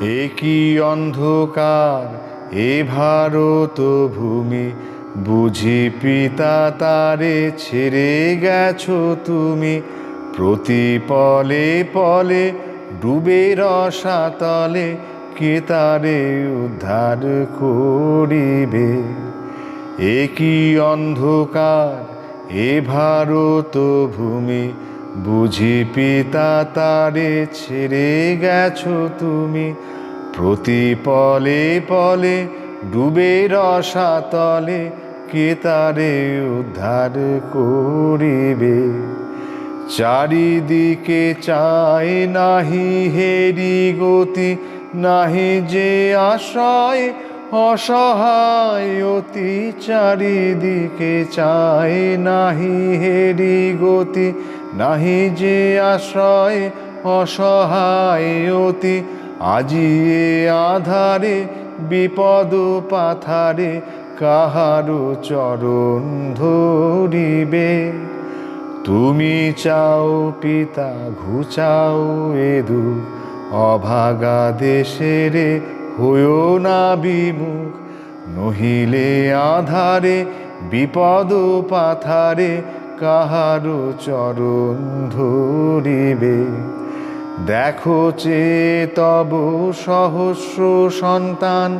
একই অন্ধকার এ ভারত ভূমি, বুঝি পিতা তারে ছেড়ে গেছো তুমি। প্রতি পলে পলে ডুবে রসাতলে, কে তারে উদ্ধার করিবে। একই অন্ধকার এ ভারত ভূমি, বুঝি পিতা তারে ছেড়ে গেছো তুমি। প্রতি পলে পলে ডুবে রসাতলে, কে তারে উদ্ধার করিবে। চারিদিকে চায় নাহি হেরি গতি, নাহি যে আশ্রয় অসহায় অতি। চারিদিকে চায় নাহি হেরি গতি, নাহি যে আশ্রয় অসহায় অতি। আজি এ আধারে বিপদ পাথারে, কাহারো চরণ ধরিবে। তুমি চাও পিতা ঘুচাও এদু, অভাগা দেশেরে হইও না বিমুখ। নহিলে আধারে বিপদ পাথারে, কাহারো চরণ ধরিবে। দেখো চে তব সহস্র সন্তান,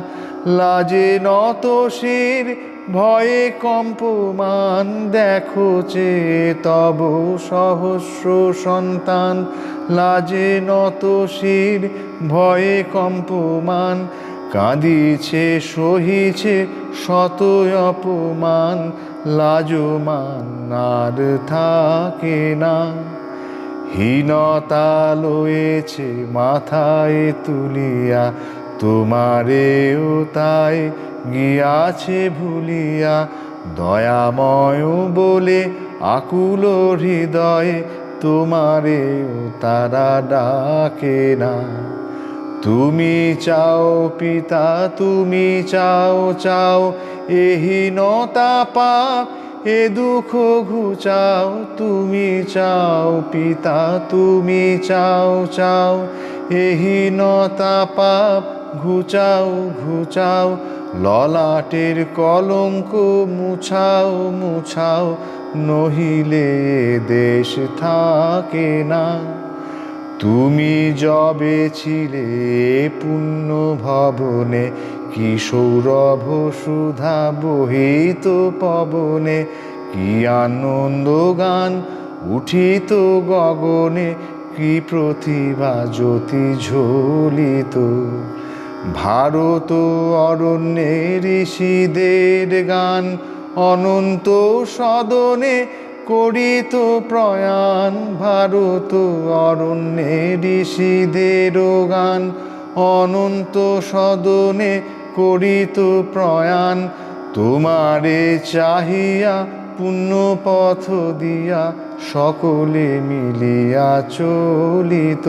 লাজে নত শির ভয়ে কম্পমান। দেখো চে তব সহস্র সন্তান, লাজে নত শির ভয়ে কম্পমান। কাঁদিছে সহিছে শত অপমান, লাজমান আর থাকে না। হীনতা লয়েছে মাথায় তুলিয়া, তোমারেও তাই গিয়াছে ভুলিয়া। দয়াময় বলে আকুল হৃদয়ে, তোমারেও তারা ডাকে না। তুমি চাও পিতা তুমি চাও চাও, এ হীনতা পাপ এ দুঃখ ঘুচাও। তুমি চাও পিতা তুমি চাও চাও, এ হীনতা পাপ ঘুচাও ঘুচাও। ললাটের কলঙ্ক মুছাও মুছাও, নহিলে দেশ থাকে না। তুমি যবে ছিলে পুণ্য ভবনে, কি সৌরভ সুধা বহিত পবনে। কি আনন্দ গান উঠিত গগনে, কি প্রতিভা জ্যোতি ঝলিত। ভারত অরণ্যে ঋষিদের গান, অনন্ত সদনে করিত প্রয়াণ। ভারত অরণ্যে ঋষিদের গান, অনন্ত সদনে করিত প্রয়াণ। তোমারে চাহিয়া পুণ্য পথ দিয়া, সকলে মিলিয়া চলিত।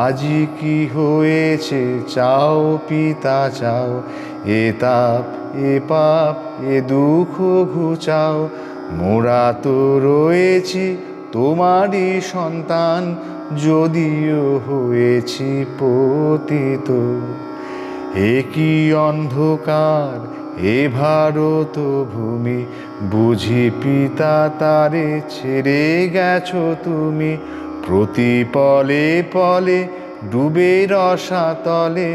আজি কি হয়েছে চাও পিতা চাও, এ তাপ এ পাপ এ দুঃখ ঘুচাও। মোরা তো রয়েছি তোমারই সন্তান, যদিও হয়েছি পতিত। একই অন্ধকার এ ভারত ভূমি, বুঝি পিতা তারে ছেড়ে গেছো তুমি। প্রতি পলে পলে ডুবে রসাতলে,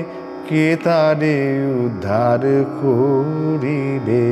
কে তারে উদ্ধার করিবে।